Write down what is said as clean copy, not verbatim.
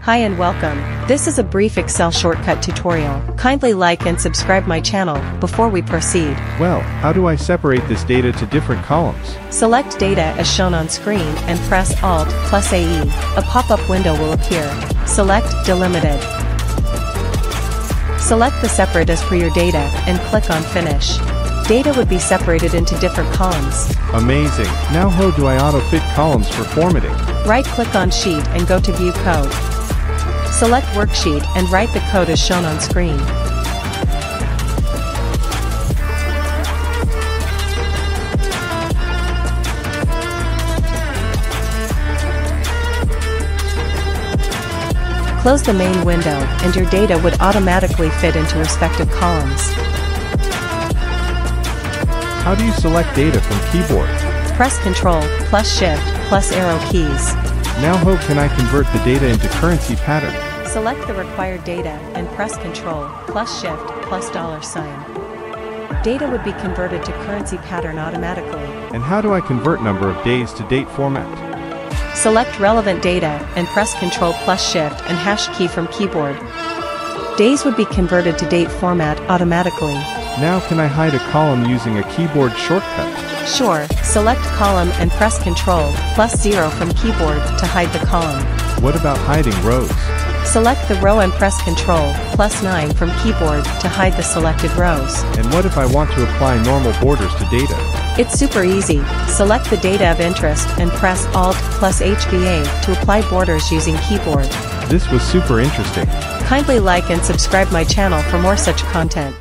Hi and welcome. This is a brief Excel shortcut tutorial. Kindly like and subscribe my channel before we proceed. Well, how do I separate this data to different columns? Select data as shown on screen and press Alt plus AE. A pop-up window will appear. Select Delimited. Select the separate as per your data and click on Finish. Data would be separated into different columns. Amazing. Now how do I auto-fit columns for formatting? Right-click on Sheet and go to View Code. Select Worksheet and write the code as shown on screen. Close the main window and your data would automatically fit into respective columns. How do you select data from keyboard? Press Ctrl plus Shift plus arrow keys. Now how can I convert the data into currency pattern? Select the required data and press Ctrl plus Shift plus $sign. Data would be converted to currency pattern automatically. And how do I convert number of days to date format? Select relevant data and press Ctrl plus Shift and hash key from keyboard. Days would be converted to date format automatically. Now can I hide a column using a keyboard shortcut? Sure, select column and press Ctrl plus 0 from keyboard to hide the column. What about hiding rows? Select the row and press Ctrl plus 9 from keyboard to hide the selected rows. And what if I want to apply normal borders to data? It's super easy. Select the data of interest and press Alt plus HBA to apply borders using keyboard. This was super interesting. Kindly like and subscribe my channel for more such content.